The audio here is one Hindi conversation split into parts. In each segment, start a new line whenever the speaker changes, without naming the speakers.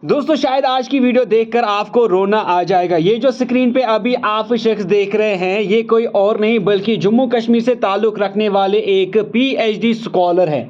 दोस्तों शायद आज की वीडियो देखकर आपको रोना आ जाएगा। ये जो स्क्रीन पे अभी आप शख्स देख रहे हैं ये कोई और नहीं बल्कि जम्मू कश्मीर से ताल्लुक़ रखने वाले एक पीएचडी स्कॉलर है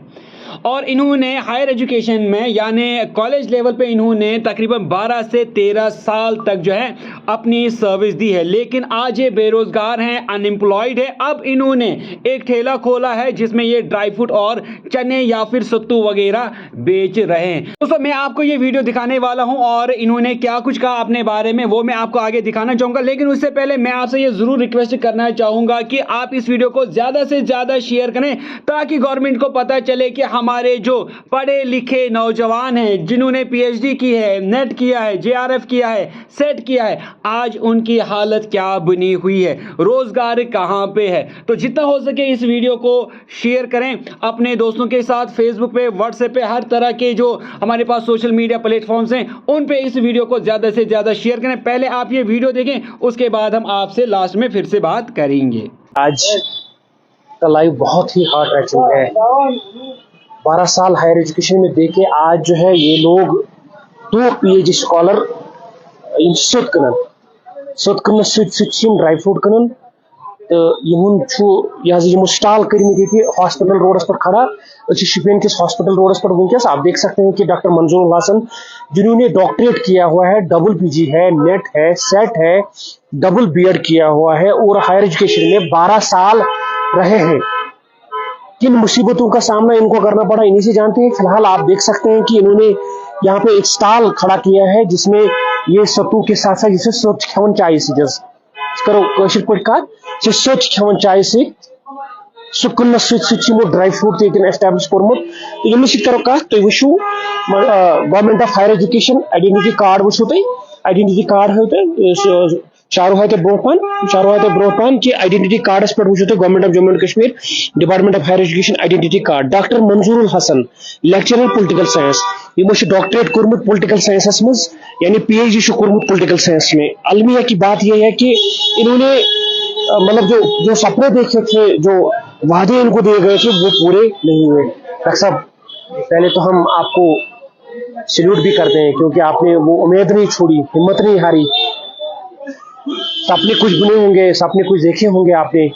और इन्होंने हायर एजुकेशन में यानी कॉलेज लेवल पे इन्होंने तकरीबन 12 से 13 साल तक जो है अपनी सर्विस दी है, लेकिन आज ये बेरोजगार हैं, अनएम्प्लॉयड है। अब इन्होंने एक ठेला खोला है जिसमें ये ड्राई फ्रूट और चने या फिर सत्तू वगैरह बेच रहे हैं। दोस्तों मैं आपको ये वीडियो दिखाने वाला हूं और इन्होंने क्या कुछ कहा अपने बारे में वो मैं आपको आगे दिखाना चाहूंगा, लेकिन उससे पहले मैं आपसे ये जरूर रिक्वेस्ट करना चाहूंगा कि आप इस वीडियो को ज्यादा से ज्यादा शेयर करें ताकि गवर्नमेंट को पता चले कि हमारे जो पढ़े लिखे नौजवान हैं जिन्होंने पीएचडी की है, नेट किया है, जेआरएफ किया है, सेट किया है, आज उनकी हालत क्या बनी हुई है, रोजगार कहां पे है। तो जितना हो सके इस वीडियो को शेयर करें अपने दोस्तों के साथ, फेसबुक पे, व्हाट्सएप पे, हर तरह के जो हमारे पास सोशल मीडिया प्लेटफॉर्म्स हैं उन पे इस वीडियो को ज्यादा से ज्यादा शेयर करें। पहले आप ये वीडियो देखें, उसके बाद हम आपसे लास्ट में फिर से बात करेंगे।
आज का लाइव बहुत ही हार्ट रैचिंग है। 12 साल हायर एजुकेशन में देके आज जो है ये लोग 2 पीएचडी स्कॉलर सोत कन ड्राई फ्रूट कन तो यह स्टॉल कर हॉस्पिटल रोडस पर खड़ा शुपियन किस हॉस्पिटल रोडस पर वनकस आप देख सकते हैं कि डॉक्टर मंजूर हसन जिन्होंने डॉक्टरेट किया हुआ है, डबल पीजी है, नेट है, सेट है, डबल बीएड किया हुआ है और हायर एजुकेशन में 12 साल रहे हैं। किन मुसीबतों का सामना इनको करना पड़ा इन्हीं से जानते हैं। फिलहाल आप देख सकते हैं कि इन्होंने यहाँ पे एक स्टॉल खड़ा किया है जिसमें ये सत्तू के साथ साथ जिसे सोच खवन चाय करो सोच खवन चाय से ड्राई फ्रूट एस्टैब्लिश कोर्मुत तो ये करो कत तुम वो government of higher education identity card वो आइडेंटिटी कार्ड हो चारों है ब्रो पान कि आइडेंटिटी कार्डस पे वो government of Jammu and Kashmir department of higher education identity card doctor Manzoor Hasan lecturer political science यमो डॉक्टरेट कोर्मुत पॉलिटिकल साइंस मज यानी पीएचडी कोर्मुत पॉलिटिकल साइंस में। अलमिया की बात यह है कि इन्होंने मतलब जो सपने देखे थे, जो वादे इनको दिए गए थे वो पूरे नहीं हुए। डॉक्टर साहब पहले तो हम आपको सल्यूट भी करते हैं क्योंकि आपने वो उम्मीद नहीं छोड़ी, हिम्मत नहीं हारी। सपने कुछ बुने होंगे, सपने कुछ देखे होंगे आपने,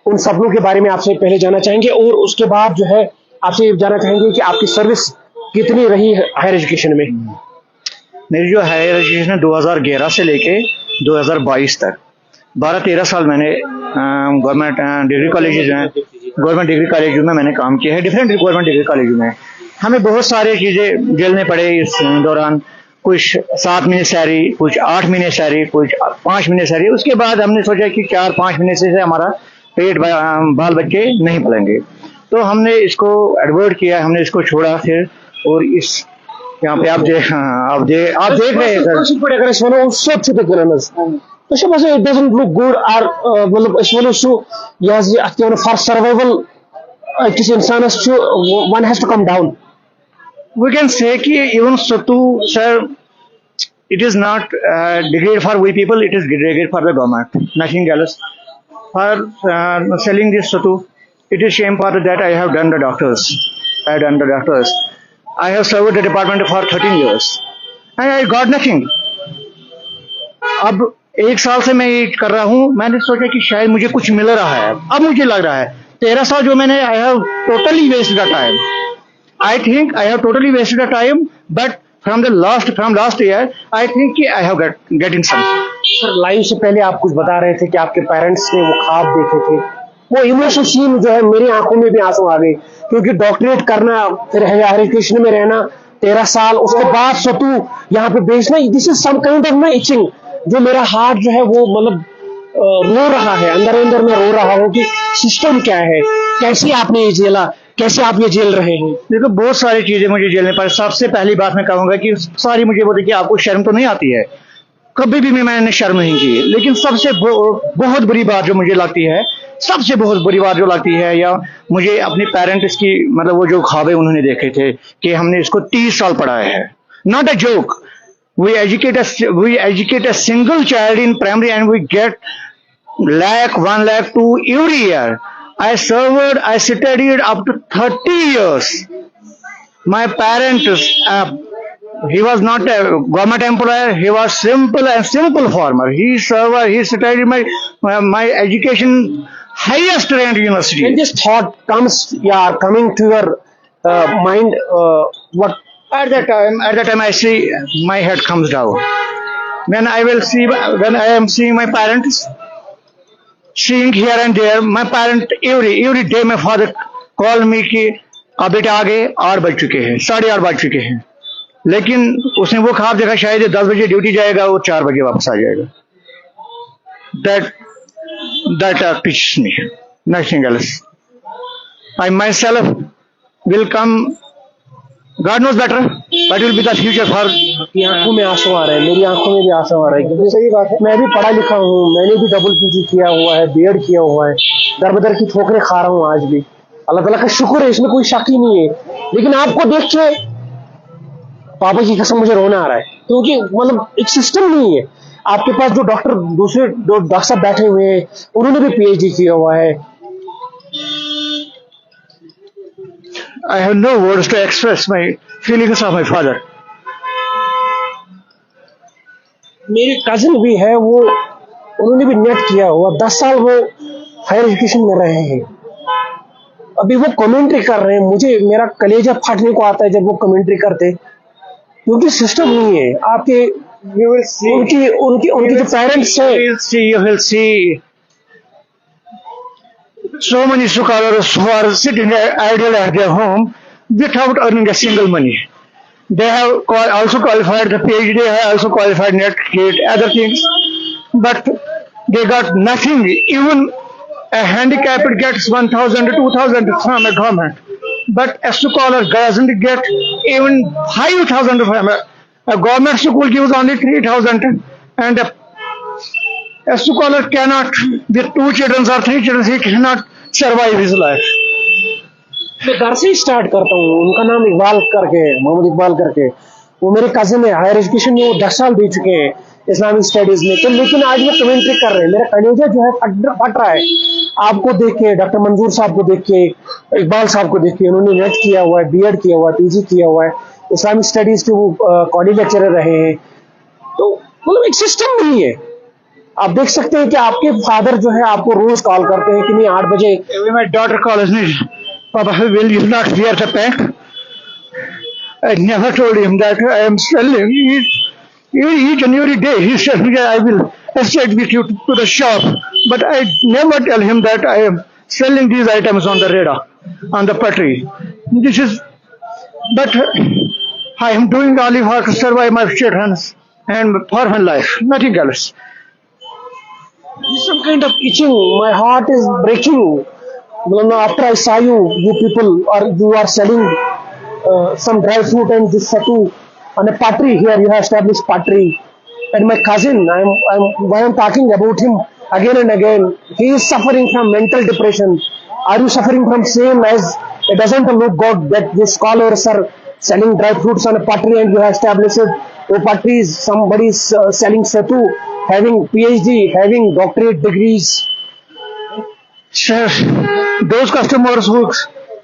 उन सपनों के बारे में आपसे पहले जानना चाहेंगे और उसके बाद जो है आपसे जानना चाहेंगे कि आपकी सर्विस कितनी रही है हायर एजुकेशन में।
मेरी जो हायर एजुकेशन 2011 से लेके 2022 तक 12-13 साल मैंने गवर्नमेंट डिग्री कॉलेज में मैंने काम किया है। डिफरेंट गवर्नमेंट डिग्री कॉलेज में हमें बहुत सारी चीज़ें झेलने पड़े इस दौरान। कुछ 7 महीने सैलरी, कुछ 8 महीने सैलरी, कुछ 5 महीने सैलरी। उसके बाद हमने सोचा कि 4-5 महीने से हमारा पेट बाल बच्चे नहीं पलेंगे, तो हमने इसको एडवर्ट किया, हमने इसको छोड़ा फिर। और इस यहाँ पे आप देख रहे हैं
sir it doesn't look good or for survival one has to come down.
We can say कि even Sattu sir, it is not degrade for we people, it is degrade for the government, nothing else. For selling this Sattu, it is shame for that I have done the doctors. I have served the department for 13 years and I got nothing. अब 1 साल से मैं ये कर रहा हूँ, मैंने सोचा कि शायद मुझे कुछ मिल रहा है। अब मुझे लग रहा है 13 साल जो मैंने I have totally wasted the time. I think I have totally wasted the time, but from last year, I think I have getting something.
Sir live से पहले आप कुछ बता रहे थे कि आपके पेरेंट्स ने वो ख्वाब देखे थे, वो इमोशनल सीन जो है मेरी आंखों में भी आंसू आ गए क्योंकि डॉक्टरेट करना, फिर हायर एजुकेशन में रहना 13 साल, उसके बाद सत्तू यहाँ पे बेचना, this is some kind of my itching, जो मेरा हार्ट जो है वो मतलब रो रहा है, अंदर में रो रहा हूँ कि सिस्टम क्या है, कैसे आपने ये झेला, कैसे आप ये झेल रहे हैं।
देखो बहुत सारी चीजें मुझे झेलने पर। सबसे पहली बात मैं कहूंगा कि सारी मुझे बोलते कि आपको शर्म तो नहीं आती है, कभी भी मैंने शर्म नहीं की। लेकिन सबसे बहुत बुरी बात जो मुझे लगती है, सबसे बहुत बुरी बात जो लगती है, या मुझे अपने पेरेंट्स की मतलब वो जो ख्वाबे उन्होंने देखे थे कि हमने इसको 30 साल पढ़ाया है। Not a joke, we educate a single child in primary and we get 1 lakh 2 every year. I studied up to 30 years. My parents he was not a government employer. He was simple farmer. He studied my education highest ranked university.
When this thought comes, yeah, coming to your mind, what?
At that time, I see my head comes down. When I am seeing my parents, seeing here and there, my parent every day my father call me कि अब बेटा आ गए 8 बज चुके हैं 8:30 बज चुके हैं, लेकिन उसने वो ख्वाब देखा शायद 10 बजे ड्यूटी जाएगा वो 4 बजे वापस आ जाएगा. That teaches me nothing else. I myself will come. God knows better. What will be the future for?
आपकी आंखों में आंसू आ रहे हैं, मेरी आंखों में भी आंसू आ रहे हैं, क्योंकि सही बात है, मैं भी पढ़ा लिखा हूँ, मैंने भी डबल पीजी किया हुआ है, बीएड किया हुआ है, दर बदर की ठोकरें खा रहा हूँ आज भी. अल्लाह ताला का शुक्र है, इसमें कोई शक ही नहीं है. लेकिन आपको देख के पापा की कसम मुझे रोना आ रहा है, क्योंकि मतलब एक सिस्टम नहीं है. आपके पास जो दूसरे डॉक्टर साहब बैठे हुए हैं, उन्होंने भी पीएचडी किया हुआ है.
I have no words to express my feelings of my father.
मेरे कजिन भी है, वो उन्होंने भी नेट किया हुआ, 10 साल वो हायर एजुकेशन में रहे हैं. अभी वो कमेंट्री कर रहे हैं, मुझे मेरा कलेजा फटने को आता है जब वो कमेंट्री करते, क्योंकि सिस्टम नहीं है. आपके उनकी जो पेरेंट्स है,
You will see so many scholars who are sitting idle at their home without earning a single money. They have also qualified the PhD, they have also qualified NET, GATE, other things, but they got nothing. Even a handicapped gets 1,000 to 2,000 from a government, but a scholar doesn't get even 5,000 from a government school gives only 3,000, and a scholar cannot, with 2 children or 3 children, he cannot survive his life.
मैं घर से ही स्टार्ट करता हूँ. उनका नाम इकबाल करके, मोहम्मद इकबाल करके, वो मेरे कजिन है. हायर एजुकेशन में वो 10 साल दे चुके हैं इस्लामिक स्टडीज में. तो लेकिन आज वो कमेंट्री कर रहे हैं, मेरा कलेजा जो है फट रहा है आपको देख के, डॉक्टर मंजूर साहब को देख के, इकबाल साहब को देख के. उन्होंने नेट किया हुआ है, बीएड किया हुआ है, पीजी किया हुआ है, इस्लामिक स्टडीज के वो कॉलेज लेक्चरर रहे हैं. तो मतलब एक सिस्टम नहीं है. आप देख सकते हैं कि आपके फादर जो है आपको रोज कॉल करते हैं कि नहीं 8 बजे.
My daughter calls me, Papa, will you not wear the pack? I never told him that I am selling. Each and every day he said, I will escort with you to the shop. But I never tell him that I am selling these items on the radar, on the pottery. But I am doing only for to survive my children and for my life, nothing else.
Some kind of itching. My heart is breaking. After I saw you people are selling some dry fruit and this sattu on a pottery. Here you have established pottery. And my cousin, I'm talking about him again and again. He is suffering from mental depression. Are you suffering from same as it doesn't look good that the scholars are selling dry fruits on a pottery and you have established potteries, somebody is selling sattu, having PhD, having doctorate degrees.
Sir, those customers who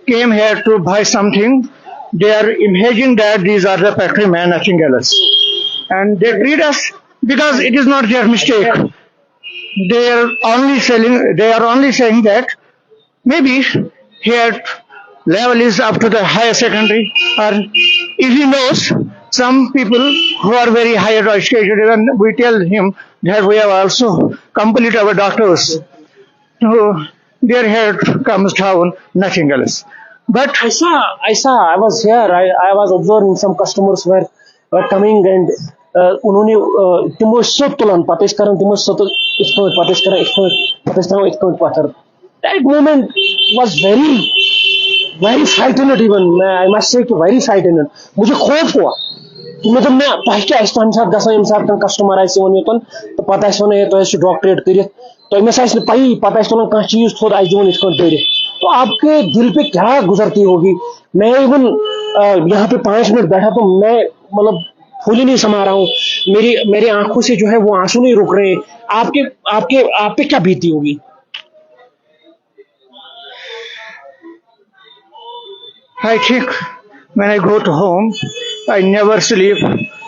came here to buy something, they are imagining that these are the factory men, nothing else. And they treat us because it is not their mistake. They are only saying that maybe here level is up to the higher secondary, or if he knows some people who are very higher educated, and we tell him that we have also completed our doctors. So their head comes down, nothing else. But
I was here, I was observing some customers were coming and उन्होंने तिमो सोत तुलन पतेश करन तिमो सोत इसको पतेश करन पत्थर. That moment was very frightened even. I must say very frightened. मुझे खौफ हुआ कि मतलब मैं पहले ऐसा साथ गसा यम साथ कस्टमर ऐसे वन योतन तो पता है सोने तो ऐसे डॉक्टरेट करित तो मैं साइस पाई पता है सोने कहाँ चीज थोड़ा आई जीवन इसको करित. तो आपके दिल पे क्या गुजरती होगी. मैं इवन यहाँ पे 5 मिनट बैठा तो मैं मतलब फूल ही नहीं समा रहा हूँ. मेरी आंखों से जो है वो आंसू नहीं रुक रहे. आप पे क्या बीती होगी.
I think when I go to home, I never sleep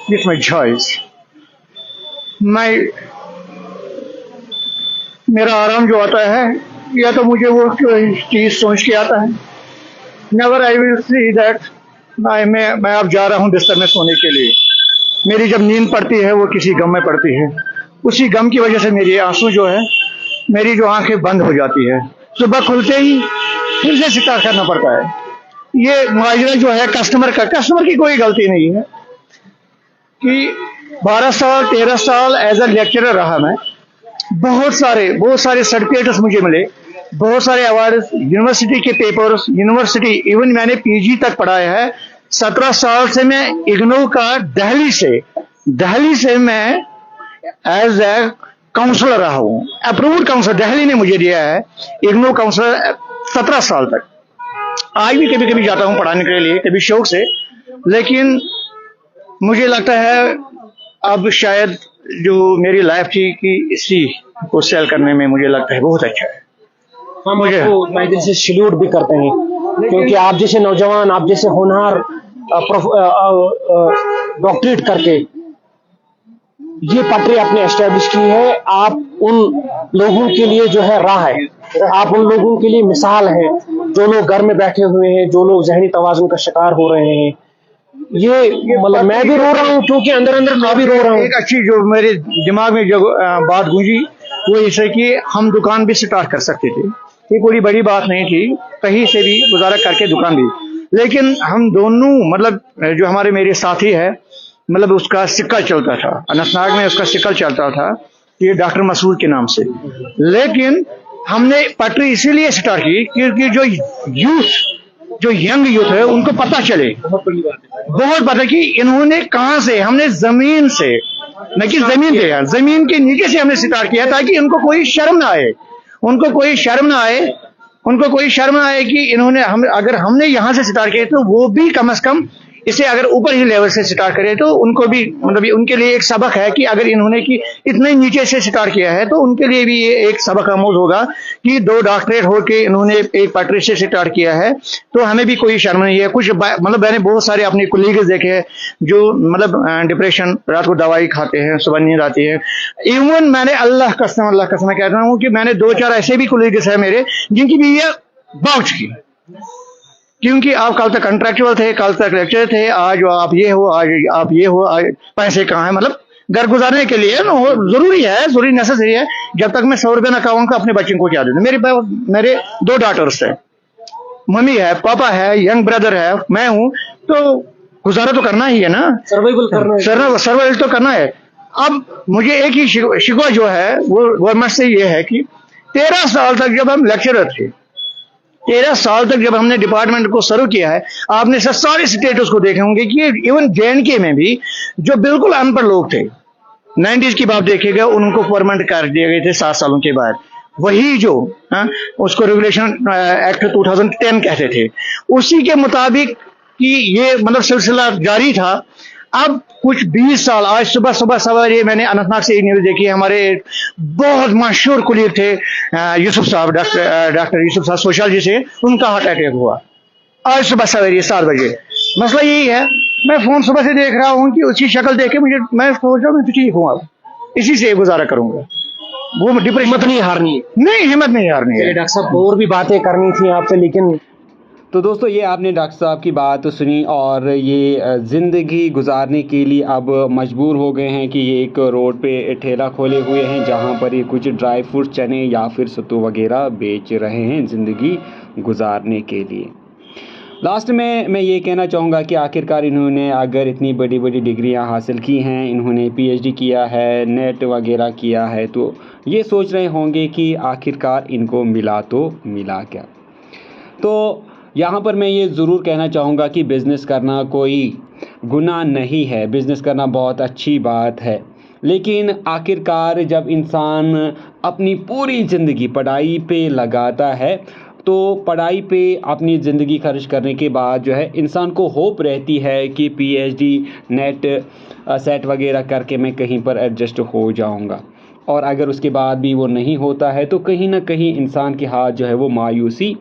with my choice. मेरा आराम जो आता है या तो मुझे वो चीज सोच के आता है. Never I will see that मैं अब जा रहा हूँ बिस्तर में सोने के लिए. मेरी जब नींद पड़ती है वो किसी गम में पड़ती है. उसी गम की वजह से मेरी आंसू जो है, मेरी जो आंखें बंद हो जाती है. सुबह खुलते ही फिर से स्टार्ट करना पड़ता है. ये माजरा जो है कस्टमर की कोई गलती नहीं है कि 12 साल 13 साल एज अ लेक्चरर रहा मैं. बहुत सारे सर्टिफिकेट्स मुझे मिले, बहुत सारे अवार्ड, यूनिवर्सिटी के पेपर्स, यूनिवर्सिटी इवन मैंने पीजी तक पढ़ाया है. 17 साल से मैं इग्नू का दिल्ली से मैं एज ए काउंसलर रहा हूँ. अप्रूव्ड काउंसलर दिल्ली ने मुझे दिया है, इग्नू काउंसलर 17 साल तक. आज भी कभी कभी जाता हूँ पढ़ाने के लिए, कभी शौक से. लेकिन मुझे लगता है अब शायद जो मेरी लाइफ थी कि इसी को सेल करने में मुझे लगता है बहुत अच्छा है.
हम आपको मैं जैसे सल्यूट भी करते हैं क्योंकि आप जैसे नौजवान, आप जैसे होनहार डॉक्टरेट करके ये पटरी आपने एस्टेब्लिश की है. आप उन लोगों के लिए जो है राह है, आप उन लोगों के लिए मिसाल है जो लोग घर में बैठे हुए हैं, जो लोग ज़हनी तवाज़ुन का शिकार हो रहे हैं. ये मतलब मैं भी रो रहा हूँ क्योंकि अंदर अंदर मैं भी रो रहा हूँ.
एक अच्छी जो मेरे दिमाग में जो बात गूंजी वो इसे कि हम दुकान भी स्टार्ट कर सकते थे. ये कोई बड़ी बात नहीं थी, कहीं से भी गुजारा करके दुकान भी. लेकिन हम दोनों मतलब जो हमारे मेरे साथी है, मतलब उसका सिक्का चलता था अनंतनाग में, उसका सिक्का चलता था ये डॉक्टर मसूद के नाम से. लेकिन हमने पटरी इसीलिए स्टार्ट की क्योंकि जो यंग यूथ है उनको पता चले, बहुत पता कि इन्होंने कहां से, हमने जमीन से न कि जमीन पे, जमीन के नीचे से हमने स्टार्ट किया ताकि उनको कोई शर्म ना आए, उनको कोई शर्म ना आए कि इन्होंने अगर हमने यहां से स्टार्ट किया तो वो भी कम से कम इसे अगर ऊपर ही लेवल से स्टार्ट करें तो उनको भी मतलब उनके लिए एक सबक है कि अगर इन्होंने कि इतने नीचे से स्टार्ट किया है तो उनके लिए भी ये एक सबक आमूज होगा कि 2 डॉक्टरेट होके इन्होंने एक पटरी से स्टार्ट किया है. तो हमें भी कोई शर्म नहीं है. कुछ मतलब मैंने बहुत सारे अपने कोलीग्स देखे हैं जो मतलब डिप्रेशन, रात को दवाई खाते हैं, सुबह नींद आती है. इवन मैंने अल्लाह कसम कह रहा हूँ कि मैंने 2-4 ऐसे भी कोलीग्स है मेरे जिनकी भी ये बाउच की, क्योंकि आप कल तक कॉन्ट्रैक्चुअल थे, कल तक लेक्चर थे, आज आप ये हो, आज पैसे कहाँ हैं. मतलब घर गुजारने के लिए जरूरी नेसेसरी है. जब तक मैं 100 रुपये ना कमाऊंगा अपने बच्चों को क्या देना. मेरे 2 डॉटर्स हैं, मम्मी है, पापा है, यंग ब्रदर है, मैं हूँ. तो गुजारा तो करना ही है ना, सर्वाइवल तो करना है. अब मुझे एक ही शिकवा जो है वो गवर्नमेंट से ये है कि 13 साल तक जब हम लेक्चरर थे, 13 साल तक जब हमने डिपार्टमेंट को सर्व किया है, आपने सारे स्टेटस को देखे होंगे कि इवन JNK में भी जो बिल्कुल अनपढ़ लोग थे 90s की बात देखेगा, उनको परमानेंट कर दिए गए थे 7 सालों के बाद. वही जो उसको रेगुलेशन एक्ट 2010 कहते थे, उसी के मुताबिक कि ये मतलब सिलसिला जारी था. अब कुछ 20 साल, आज सुबह सवारी मैंने अनंतनाग से एक न्यूज देखी, हमारे बहुत मशहूर कुलीग थे यूसुफ साहब, डॉक्टर यूसुफ साहब सोशियोलॉजी से, उनका हार्ट अटैक हुआ आज सुबह सवेरे 7 बजे. मसला यही है, मैं फोन सुबह से देख रहा हूँ कि उसकी शक्ल देख के मैं सोच रहा हूँ मैं तो ठीक हूँ, अब इसी से गुजारा करूंगा. वो डिप्रेशन
हिम्मत नहीं हारनी है.
है.
डॉक्टर साहब और भी बातें करनी थी आपसे, लेकिन
तो दोस्तों ये आपने डॉक्टर साहब की बात सुनी और ये ज़िंदगी गुजारने के लिए अब मजबूर हो गए हैं कि ये एक रोड पे ठेला खोले हुए हैं जहाँ पर ये कुछ ड्राई फ्रूट, चने या फिर सत्तू वगैरह बेच रहे हैं ज़िंदगी गुजारने के लिए. लास्ट में मैं ये कहना चाहूँगा कि आखिरकार इन्होंने अगर इतनी बड़ी बड़ी डिग्रियाँ हासिल की हैं, इन्होंने PhD किया है, नेट वगैरह किया है, तो ये सोच रहे होंगे कि आखिरकार इनको मिला तो मिला क्या. तो यहाँ पर मैं ये ज़रूर कहना चाहूँगा कि बिज़नेस करना कोई गुनाह नहीं है, बिज़नेस करना बहुत अच्छी बात है. लेकिन आखिरकार जब इंसान अपनी पूरी ज़िंदगी पढ़ाई पे लगाता है तो पढ़ाई पे अपनी ज़िंदगी खर्च करने के बाद जो है इंसान को होप रहती है कि PhD नेट सेट वगैरह करके मैं कहीं पर एडजस्ट हो जाऊँगा. और अगर उसके बाद भी वो नहीं होता है तो कहीं ना कहीं इंसान के हाथ जो है वो मायूसी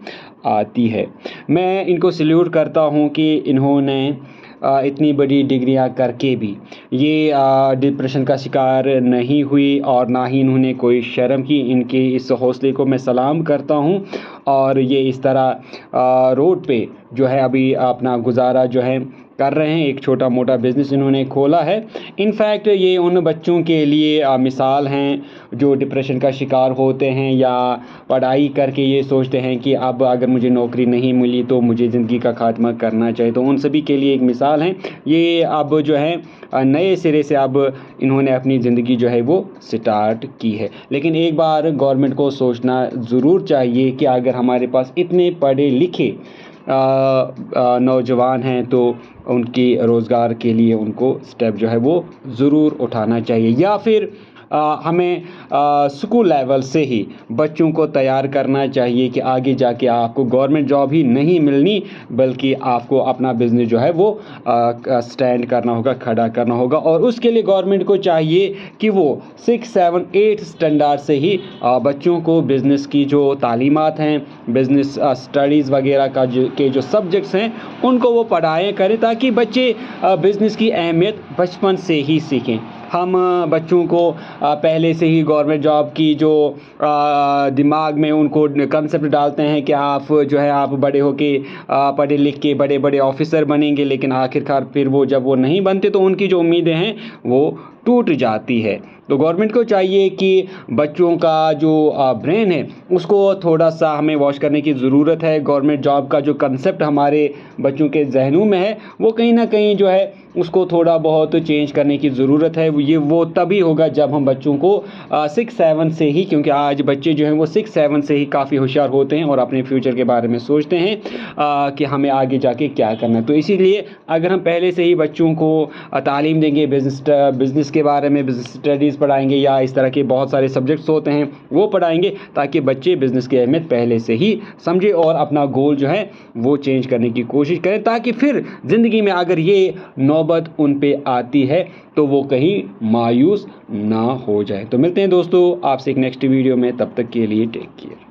आती है. मैं इनको सल्यूट करता हूँ कि इन्होंने इतनी बड़ी डिग्रियां करके भी ये डिप्रेशन का शिकार नहीं हुई और ना ही इन्होंने कोई शर्म की। इनके इस हौसले को मैं सलाम करता हूं। और ये इस तरह रोड पे जो है अभी अपना गुजारा जो है कर रहे हैं। एक छोटा मोटा बिज़नेस इन्होंने खोला है। इनफैक्ट ये उन बच्चों के लिए मिसाल हैं जो डिप्रेशन का शिकार होते हैं या पढ़ाई करके ये सोचते हैं कि अब अगर मुझे नौकरी नहीं मिली तो मुझे ज़िंदगी का खात्मा करना चाहिए। तो उन सभी के लिए एक मिसाल हैं। ये अब जो है नए सिरे से अब इन्होंने अपनी ज़िंदगी जो है वो स्टार्ट की है। लेकिन एक बार गवर्नमेंट को सोचना ज़रूर चाहिए कि अगर हमारे पास इतने पढ़े लिखे नौजवान हैं तो उनकी रोज़गार के लिए उनको स्टेप जो है वो ज़रूर उठाना चाहिए। या फिर हमें स्कूल लेवल से ही बच्चों को तैयार करना चाहिए कि आगे जाके आपको गवर्नमेंट जॉब ही नहीं मिलनी बल्कि आपको अपना बिज़नेस जो है वो स्टैंड करना होगा, खड़ा करना होगा। और उसके लिए गवर्नमेंट को चाहिए कि वो 6, 7, 8 स्टैंडर्ड से ही बच्चों को बिज़नेस की जो तालीमात हैं, बिज़नेस स्टडीज़ वगैरह का के जो सब्जेक्ट्स हैं उनको वो पढ़ाएँ करें ताकि बच्चे बिज़नेस की अहमियत बचपन से ही सीखें। हम बच्चों को पहले से ही गवर्नमेंट जॉब की जो दिमाग में उनको कंसेप्ट डालते हैं कि आप जो है आप बड़े होके पढ़े लिख के बड़े बड़े ऑफिसर बनेंगे, लेकिन आखिरकार फिर वो जब वो नहीं बनते तो उनकी जो उम्मीदें हैं वो टूट जाती है। तो गवर्नमेंट को चाहिए कि बच्चों का जो ब्रेन है उसको थोड़ा सा हमें वॉश करने की ज़रूरत है। गवर्नमेंट जॉब का जो कंसेप्ट हमारे बच्चों के जहनों में है वो कहीं ना कहीं जो है उसको थोड़ा बहुत चेंज करने की ज़रूरत है। ये वो तभी होगा जब हम बच्चों को 6, 7 से ही, क्योंकि आज बच्चे जो हैं वो 6, 7 से ही काफ़ी होशियार होते हैं और अपने फ्यूचर के बारे में सोचते हैं कि हमें आगे जाके क्या करना है। तो इसीलिए अगर हम पहले से ही बच्चों को तालीम देंगे, बिज़नेस के बारे में बिज़नेस स्टडीज़ पढ़ाएंगे या इस तरह के बहुत सारे सब्जेक्ट्स होते हैं वो पढ़ाएंगे ताकि बच्चे बिज़नेस की अहमियत पहले से ही समझे और अपना गोल जो है वो चेंज करने की कोशिश करें, ताकि फिर ज़िंदगी में अगर ये नौबत उन पे आती है तो वो कहीं मायूस ना हो जाए। तो मिलते हैं दोस्तों आपसे एक नेक्स्ट वीडियो में, तब तक के लिए टेक केयर।